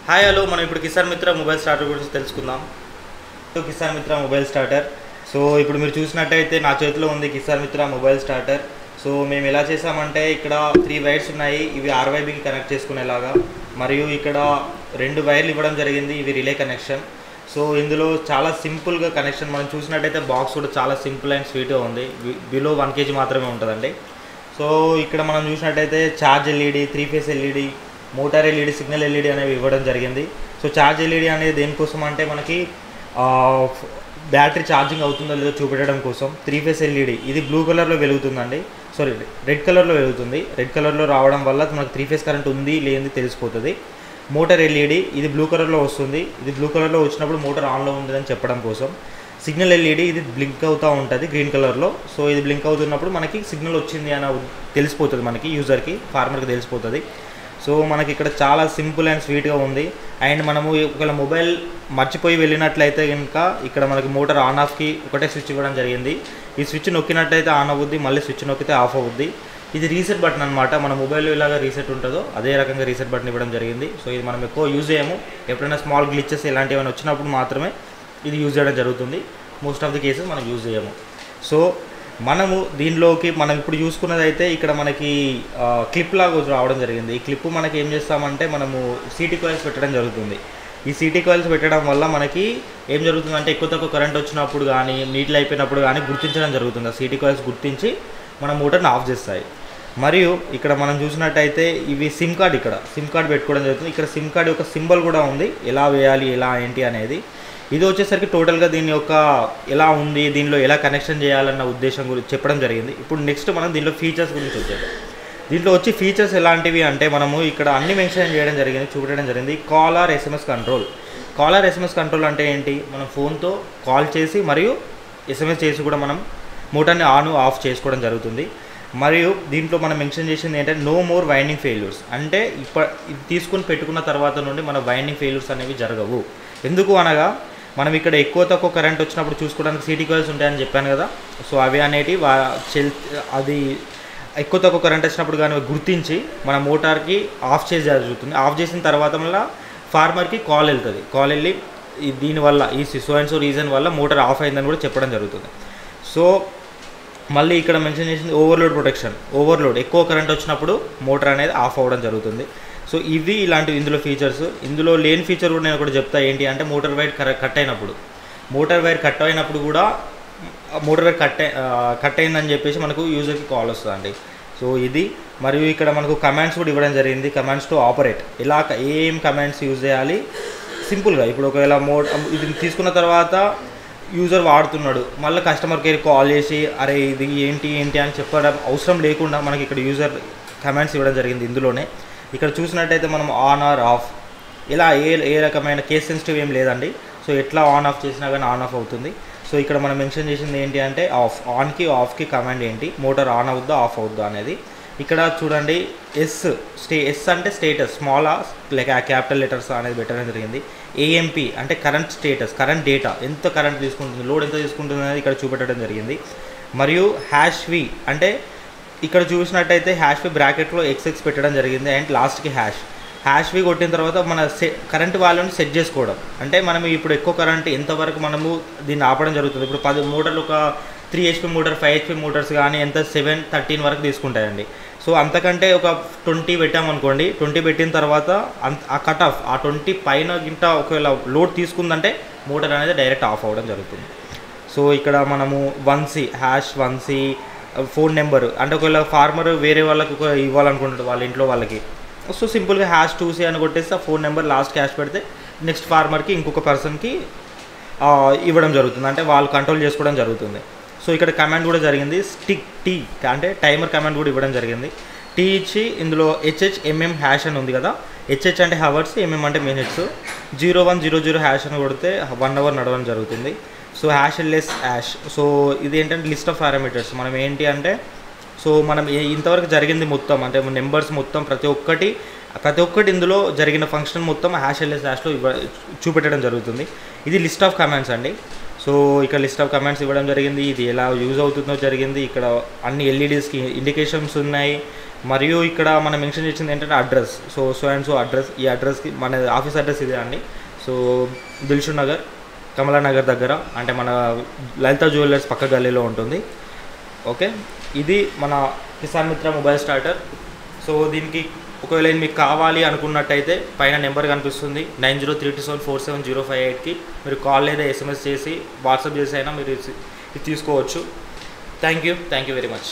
Hi hello మనం ఇప్పుడు కిసాన్ మిత్ర మొబైల్ స్టార్టర్ గురించి తెలుసుకుందాం. కిసాన్ మిత్ర మొబైల్ స్టార్టర్. సో ఇప్పుడు మీరు చూసినట్టయితే నా చేతిలో ఉంది కిసాన్ మిత్ర మొబైల్ స్టార్టర్. సో మేము ఎలా చేసామంటే ఇక్కడ 3 వైర్స్ ఉన్నాయి, ఇవి RYBకి కనెక్ట్ చేసుకునేలాగా, మరియు ఇక్కడ 2 వైర్లు ఇవ్వడం జరిగింది, ఇవి రిలే కనెక్షన్. సో ఇందులో చాలా సింపుల్గా కనెక్షన్ మనం చూసినట్టయితే బాక్స్ కూడా చాలా సింపుల్ అండ్ స్వీట్గా ఉంది, బిలో 1 kg మాత్రమే ఉంటుందండి. సో ఇక్కడ మనం చూసినట్టయితే charge LED, 3 face LED, motor LED, signal LED అనేవి ఇవ్వడం జరిగింది. సో ఛార్జ్ LED అనేది దేనికోసం అంటే మనకి బ్యాటరీ ఛార్జింగ్ అవుతుందో లేదో చూపెట్టడం కోసం. 3 ఫేస్ LED ఇది బ్లూ కలర్లో వెలుగుతుందండి, సారీ రెడ్ కలర్లో వెలుగుతుంది. రెడ్ కలర్లో రావడం వల్ల మనకు 3 ఫేస్ కరెంట్ ఉంది లేనిది తెలిసిపోతుంది. మోటార్ LED ఇది బ్లూ కలర్లో వస్తుంది, ఇది బ్లూ కలర్లో వచ్చినప్పుడు మోటార్ ఆన్లో ఉందని చెప్పడం కోసం. సిగ్నల్ LED ఇది బ్లింక్ అవుతూ ఉంటుంది గ్రీన్ కలర్లో. సో ఇది బ్లింక్ అవుతున్నప్పుడు మనకి సిగ్నల్ వచ్చింది అని తెలిసిపోతుంది, మనకి యూజర్కి, ఫార్మర్కి తెలిసిపోతుంది. సో మనకి ఇక్కడ చాలా సింపుల్ అండ్ స్వీట్గా ఉంది. అండ్ మనము ఒకవేళ మొబైల్ మర్చిపోయి వెళ్ళినట్లయితే కనుక ఇక్కడ మనకి మోటార్ ఆన్ ఆఫ్కి ఒకటే స్విచ్ ఇవ్వడం జరిగింది. ఈ స్విచ్ నొక్కినట్లయితే ఆన్ అవుద్ది, మళ్ళీ స్విచ్ నొక్కితే ఆఫ్ అవుద్ది. ఇది రీసెట్ బటన్ అనమాట, మన మొబైల్లో ఇలాగా రీసెట్ ఉంటుందో అదే రకంగా రీసెట్ బటన్ ఇవ్వడం జరిగింది. సో ఇది మనం ఎక్కువ యూజ్ చేయము, ఎప్పుడైనా స్మాల్ గ్లిచెస్ ఇలాంటివి ఏమైనా వచ్చినప్పుడు మాత్రమే ఇది యూజ్ చేయడం జరుగుతుంది. మోస్ట్ ఆఫ్ ది కేసెస్ మనం యూజ్ చేయము. సో మనము దీనిలోకి మనం ఇప్పుడు చూసుకున్నది అయితే ఇక్కడ మనకి క్లిప్ లాగా రావడం జరిగింది. ఈ క్లిప్ మనకి ఏం చేస్తామంటే మనము CT కాయిల్స్ పెట్టడం జరుగుతుంది. ఈ CT కాయిల్స్ పెట్టడం వల్ల మనకి ఏం జరుగుతుందంటే ఎక్కువ తక్కువ కరెంట్ వచ్చినప్పుడు కానీ నీటిలో అయిపోయినప్పుడు కానీ గుర్తించడం జరుగుతుంది. ఆ CT కాయిల్స్ గుర్తించి మన మోటార్ని ఆఫ్ చేస్తాయి. మరియు ఇక్కడ మనం చూసినట్టయితే ఇవి సిమ్ కార్డ్, ఇక్కడ సిమ్ కార్డ్ పెట్టుకోవడం జరుగుతుంది. ఇక్కడ సిమ్ కార్డ్ యొక్క సింబల్ కూడా ఉంది, ఎలా వేయాలి ఎలా ఏంటి అనేది. ఇది వచ్చేసరికి టోటల్గా దీని యొక్క ఎలా ఉంది, దీనిలో ఎలా కనెక్షన్ చేయాలన్న ఉద్దేశం గురించి చెప్పడం జరిగింది. ఇప్పుడు నెక్స్ట్ మనం దీనిలో ఫీచర్స్ గురించి వచ్చేది. దీంట్లో వచ్చి ఫీచర్స్ ఎలాంటివి అంటే మనము ఇక్కడ అన్ని మెన్షన్ చేయడం జరిగింది, చూపెట్టడం జరిగింది. Call or SMS control. Call or SMS control అంటే ఏంటి, మనం ఫోన్తో కాల్ చేసి మరియు SMS చేసి కూడా మనం మోటార్ని ఆన్ ఆఫ్ చేసుకోవడం జరుగుతుంది. మరియు దీంట్లో మనం మెన్షన్ చేసింది ఏంటంటే నో మోర్ వైండింగ్ ఫెయిల్యూర్స్, అంటే ఇది తీసుకుని పెట్టుకున్న తర్వాత నుండి మన వైండింగ్ ఫెయిల్యూర్స్ అనేవి జరగవు. ఎందుకు అనగా మనం ఇక్కడ ఎక్కువ తక్కువ కరెంట్ వచ్చినప్పుడు చూసుకోవడానికి CT కాయిల్స్ ఉంటాయని చెప్పాను కదా. సో అవి అనేటివి అది ఎక్కువ తక్కువ కరెంట్ వచ్చినప్పుడు కానీ గుర్తించి మన మోటార్కి ఆఫ్ చేసి జరుగుతుంది. ఆఫ్ చేసిన తర్వాత మళ్ళీ ఫార్మర్కి కాల్ వెళ్తుంది. కాల్ వెళ్ళి దీనివల్ల ఈ సో అండ్ సో రీజన్ వల్ల మోటార్ ఆఫ్ అయిందని కూడా చెప్పడం జరుగుతుంది. సో మళ్ళీ ఇక్కడ మెన్షన్ చేసింది ఓవర్లోడ్ ప్రొటెక్షన్. ఓవర్లోడ్ ఎక్కువ కరెంట్ వచ్చినప్పుడు మోటార్ అనేది ఆఫ్ అవ్వడం జరుగుతుంది. సో ఇవి ఇలాంటివి ఇందులో ఫీచర్స్. ఇందులో లేని ఫీచర్ కూడా నేను ఒకటి చెప్తా, ఏంటి అంటే మోటార్ వైర్ కట్ అయినప్పుడు కూడా మోటార్ వైర్ కట్ అయిందని చెప్పేసి మనకు యూజర్కి కాల్ వస్తుందండి. సో ఇది, మరియు ఇక్కడ మనకు కమాండ్స్ కూడా ఇవ్వడం జరిగింది. కమాండ్స్ టు ఆపరేట్, ఇలా ఏం కమాండ్స్ యూజ్ చేయాలి సింపుల్గా. ఇప్పుడు ఒకవేళ ఇది తీసుకున్న తర్వాత యూజర్ వాడుతున్నాడు, మళ్ళీ కస్టమర్ కేర్ కాల్ చేసి అరే ఇది ఏంటి అని చెప్పడం అవసరం లేకుండా మనకి ఇక్కడ యూజర్ కమాండ్స్ ఇవ్వడం జరిగింది ఇందులోనే. ఇక్కడ చూసినట్టయితే మనం ఆన్ ఆర్ ఆఫ్, ఇలా ఏ రకమైన కేస్ సెన్సిటివ్ ఏం లేదండి. సో ఎట్లా ఆన్ ఆఫ్ చేసినా కానీ ఆన్ ఆఫ్ అవుతుంది. సో ఇక్కడ మనం మెన్షన్ చేసింది ఏంటి అంటే ఆన్కి ఆఫ్కి కమాండ్ ఏంటి, మోటార్ ఆన్ అవుద్దా ఆఫ్ అవుద్దా అనేది. ఇక్కడ చూడండి ఎస్ అంటే status, small like capital letters అనేది పెట్టడం జరిగింది. AMP అంటే కరెంట్ స్టేటస్, కరెంట్ డేటా, ఎంత కరెంట్ తీసుకుంటుంది, లోడ్ ఎంత తీసుకుంటుంది అనేది ఇక్కడ చూపెట్టడం జరిగింది. మరియు #V అంటే ఇక్కడ చూసినట్టయితే #V బ్రాకెట్లో XX పెట్టడం జరిగింది. అండ్ లాస్ట్కి #V కొట్టిన తర్వాత మన కరెంట్ వాల్యూని సెట్ చేసుకోవడం. అంటే మనం ఇప్పుడు ఎక్కువ కరెంట్ ఎంతవరకు మనము దీన్ని ఆపడం జరుగుతుంది. ఇప్పుడు 10 మోటార్లు, ఒక 3 HP మోటార్, 5 HP మోటార్స్ కానీ ఎంత 7-13 వరకు తీసుకుంటాయండి. సో అంతకంటే ఒక 20 పెట్టామనుకోండి, 20 పెట్టిన తర్వాత ఆ కట్ ఆఫ్ ఆ 20 పైన గింట ఒకవేళ లోడ్ తీసుకుందంటే మోటార్ అనేది డైరెక్ట్ ఆఫ్ అవ్వడం జరుగుతుంది. సో ఇక్కడ మనము 1C ఫోన్ నెంబర్, అంటే ఒకవేళ ఫార్మర్ వేరే వాళ్ళకి ఇవ్వాలనుకుంటాడు వాళ్ళ ఇంట్లో వాళ్ళకి, సో సింపుల్గా #2C అని కొట్టేస్తే ఆ ఫోన్ నెంబర్ లాస్ట్ క్యాష్ పెడితే నెక్స్ట్ ఫార్మర్కి ఇంకొక పర్సన్కి ఇవ్వడం జరుగుతుంది, అంటే వాళ్ళు కంట్రోల్ చేసుకోవడం జరుగుతుంది. సో ఇక్కడ కమాండ్ కూడా జరిగింది, T అంటే టైమర్ కమాండ్ కూడా ఇవ్వడం జరిగింది. T ఇచ్చి ఇందులో HHMM # అని ఉంది కదా, HH అంటే హవర్స్, MM అంటే మినిట్స్. 0100 # అని కొడితే 1 అవర్ నడవడం జరుగుతుంది. సో #LS సో ఇది ఏంటంటే లిస్ట్ ఆఫ్ పారామీటర్స్. మనం ఏంటి అంటే సో మనం ఇంతవరకు జరిగింది మొత్తం, అంటే నెంబర్స్ మొత్తం ప్రతి ఒక్కటి ఇందులో జరిగిన ఫంక్షన్ మొత్తం #LS లో చూపెట్టడం జరుగుతుంది. ఇది లిస్ట్ ఆఫ్ కమాండ్స్ అండి. సో ఇక్కడ లిస్ట్ ఆఫ్ కమాండ్స్ ఇవ్వడం జరిగింది, ఇది ఎలా యూజ్ అవుతుందో జరిగింది. ఇక్కడ అన్ని LEDస్కి ఇండికేషన్స్ ఉన్నాయి, మరియు ఇక్కడ మనం మెన్షన్ చేసింది ఏంటంటే address. So and so address, ఈ అడ్రస్కి మన ఆఫీస్ అడ్రస్ ఇదే అండి. సో దిల్షుక్ నగర్, కమలా నగర్ దగ్గర, అంటే మన లలిత జ్యువెలర్స్ పక్క గల్లీలో ఉంటుంది. ఓకే, ఇది మన కిసాన్ మిత్ర మొబైల్ స్టార్టర్. సో దీనికి ఒకవేళ మీకు కావాలి అనుకున్నట్టయితే పైన నెంబర్ కనిపిస్తుంది 9032747058కి మీరు కాల్ లేదా SMS చేసి వాట్సాప్ చేసి అయినా మీరు ఇది తీసుకోవచ్చు. Thank you very much.